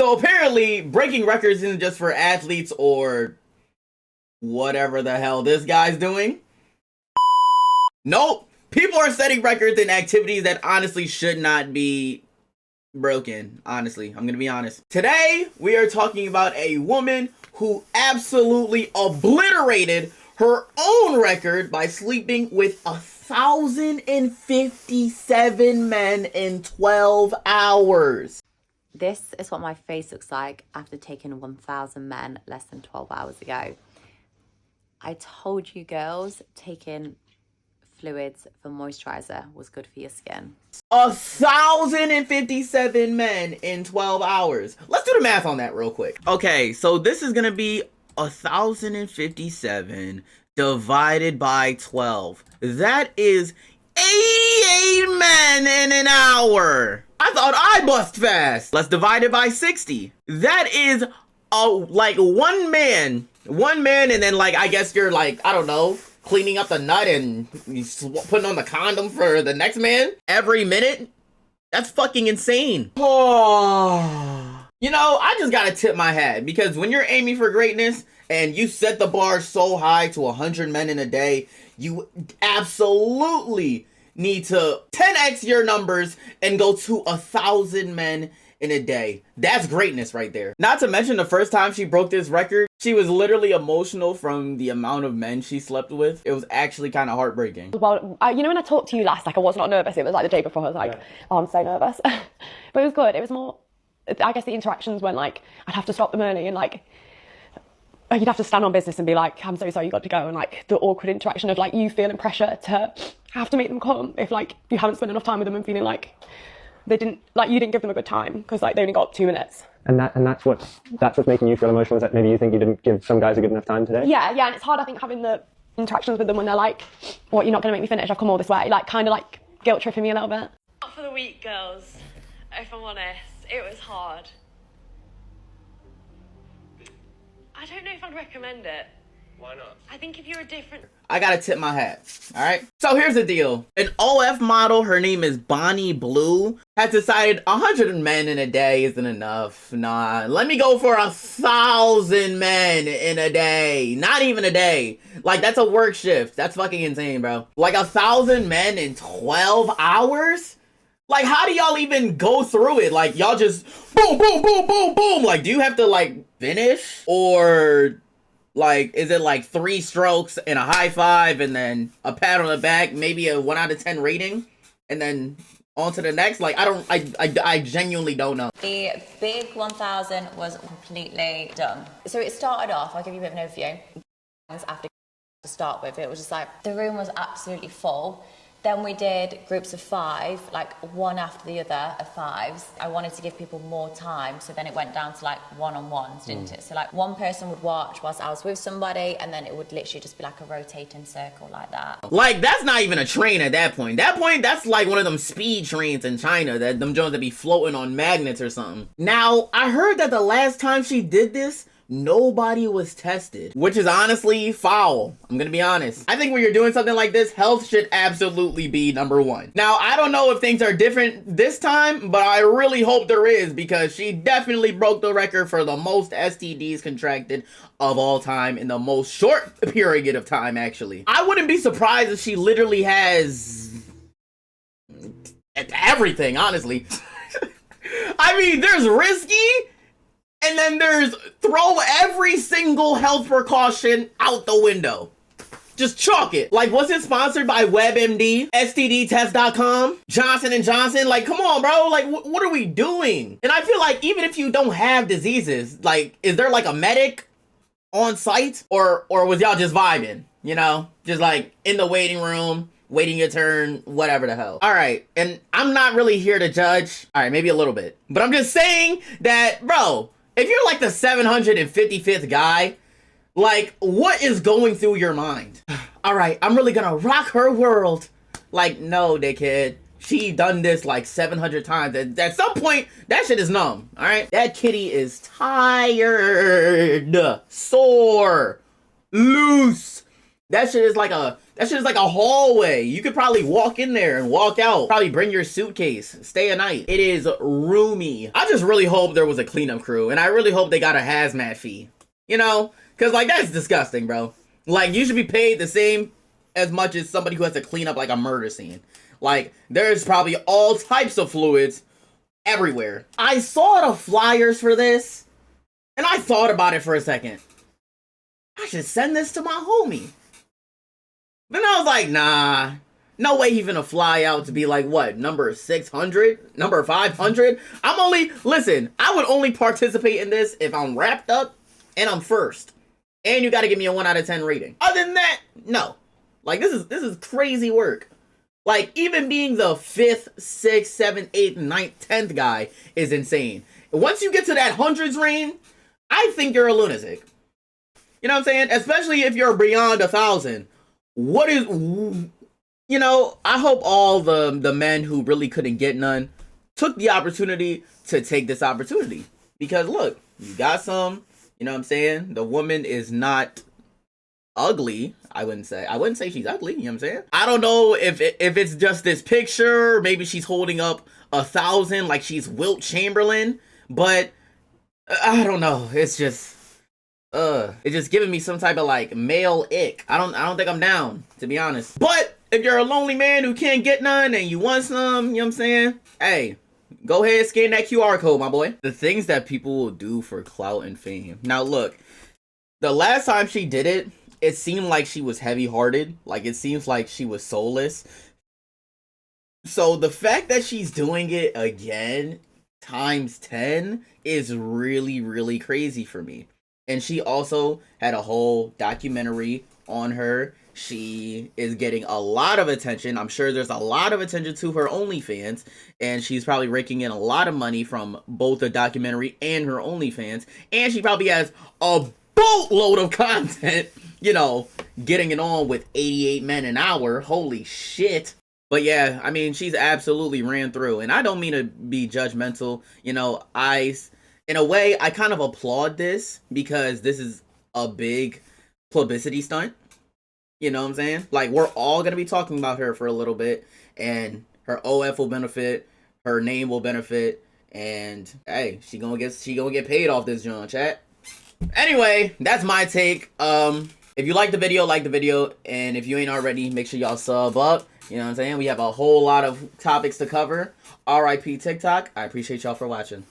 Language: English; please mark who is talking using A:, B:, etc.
A: So apparently, breaking records isn't just for athletes or whatever the hell this guy's doing. Nope. People are setting records in activities that honestly should not be broken. Honestly, I'm gonna be honest. Today, we are talking about a woman who absolutely obliterated her own record by sleeping with 1,057 men in 12 hours.
B: This is what my face looks like after taking 1,000 men less than 12 hours ago. I told you girls, taking fluids for moisturizer was good for your skin.
A: 1,057 men in 12 hours. Let's do the math on that real quick. Okay, so this is gonna be 1,057 divided by 12. That is 88 men in an hour. I thought I bust fast. Let's divide it by 60. That is like one man, and then like I guess you're like, I don't know, cleaning up the nut and putting on the condom for the next man every minute. That's fucking insane. Oh, you know, I just gotta tip my hat, because when you're aiming for greatness and you set the bar so high to 100 men in a day, you absolutely need to 10x your numbers and go to 1,000 men in a day. That's greatness right there. Not to mention, the first time she broke this record, she was literally emotional from the amount of men she slept with. It was actually kind of heartbreaking.
C: Well, you know, when I talked to you last, like, I was not nervous. It was like the day before. I was like, oh, I'm so nervous. But it was good. It was more, I guess the interactions when, like, I'd have to stop them early and, like, you'd have to stand on business and be like, I'm so sorry, you got to go. And, like, the awkward interaction of, like, you feeling pressure to have to make them come if, like, you haven't spent enough time with them and feeling like they didn't, like, you didn't give them a good time because, like, they only got 2 minutes.
D: And that's what's making you feel emotional, is that maybe you think you didn't give some guys a good enough time today?
C: Yeah, and it's hard, I think, having the interactions with them when they're like, what, you're not going to make me finish, I've come all this way, like, kind of like guilt tripping me a little bit.
E: Not for the weak, girls, if I'm honest. It was hard. I don't know if I'd recommend it.
D: Why not?
E: I think if you're a different...
A: I gotta tip my hat, alright? So here's the deal. An OF model, her name is Bonnie Blue, has decided 100 men in a day isn't enough. Nah, let me go for 1,000 men in a day. Not even a day. Like, that's a work shift. That's fucking insane, bro. Like, 1,000 men in 12 hours? Like, how do y'all even go through it? Like, y'all just boom, boom, boom, boom, boom. Like, do you have to, like, finish? Or, like, is it, like, 3 strokes and a high five and then a pat on the back, maybe a 1 out of 10 rating, and then on to the next? Like, I genuinely don't know.
B: The big 1,000 was completely done. So it started off, I'll give you a bit of an overview. After to start with, it was just like, the room was absolutely full. Then we did groups of 5, like one after the other of 5s. I wanted to give people more time, so then it went down to like one-on-ones, didn't it? So like one person would watch whilst I was with somebody, and then it would literally just be like a rotating circle like that.
A: Like, that's not even a train at that point. That point, that's like one of them speed trains in China, that them joints that be floating on magnets or something. Now, I heard that the last time she did this, nobody was tested, which is honestly foul. I'm gonna be honest. I think when you're doing something like this, health should absolutely be number 1. Now, I don't know if things are different this time, but I really hope there is, because she definitely broke the record for the most STDs contracted of all time in the most short period of time, actually. I wouldn't be surprised if she literally has everything, honestly. I mean, there's risky, and then there's throw every single health precaution out the window. Just chalk it. Like, was it sponsored by WebMD, STDtest.com, Johnson & Johnson? Like, come on, bro. Like, what are we doing? And I feel like even if you don't have diseases, like, is there like a medic on site? Or was y'all just vibing, you know? Just like in the waiting room, waiting your turn, whatever the hell. All right, and I'm not really here to judge. All right, maybe a little bit. But I'm just saying that, bro, if you're like the 755th guy, like, what is going through your mind? All right, I'm really gonna rock her world. Like, no, dickhead. She done this like 700 times. At some point, that shit is numb, all right? That kitty is tired, sore, loose, That shit is like a hallway. You could probably walk in there and walk out. Probably bring your suitcase, stay a night. It is roomy. I just really hope there was a cleanup crew, and I really hope they got a hazmat fee. You know, cause like that's disgusting, bro. Like you should be paid the same as much as somebody who has to clean up like a murder scene. Like there's probably all types of fluids everywhere. I saw the flyers for this, and I thought about it for a second. I should send this to my homie. Then I was like, nah, no way he's gonna fly out to be like, what, number 600? Number 500? Listen, I would only participate in this if I'm wrapped up and I'm first. And you gotta give me a 1 out of 10 rating. Other than that, no. Like, this is crazy work. Like, even being the 5th, 6th, 7th, 8th, 9th, 10th guy is insane. Once you get to that hundreds range, I think you're a lunatic. You know what I'm saying? Especially if you're beyond 1,000. What is, you know, I hope all the men who really couldn't get none took the opportunity to take this opportunity. Because look, you got some, you know what I'm saying? The woman is not ugly. I wouldn't say she's ugly, you know what I'm saying? I don't know if it's just this picture, maybe she's holding up 1,000 like she's Wilt Chamberlain, but I don't know. It's just it's just giving me some type of like male ick. I don't think I'm down, to be honest. But if you're a lonely man who can't get none and you want some, you know what I'm saying? Hey, go ahead, scan that QR code, my boy. The things that people will do for clout and fame. Now look, the last time she did it, it seemed like she was heavy-hearted. Like it seems like she was soulless. So the fact that she's doing it again times 10 is really, really crazy for me. And she also had a whole documentary on her. She is getting a lot of attention. I'm sure there's a lot of attention to her OnlyFans. And she's probably raking in a lot of money from both the documentary and her OnlyFans. And she probably has a boatload of content, you know, getting it on with 88 men an hour. Holy shit. But yeah, I mean, she's absolutely ran through. And I don't mean to be judgmental. You know, in a way, I kind of applaud this because this is a big publicity stunt. You know what I'm saying? Like, we're all going to be talking about her for a little bit, and her OF will benefit, her name will benefit, and hey, she gonna get paid off this joint, chat. Anyway, that's my take. If you like the video, and if you ain't already, make sure y'all sub up. You know what I'm saying? We have a whole lot of topics to cover. RIP TikTok. I appreciate y'all for watching.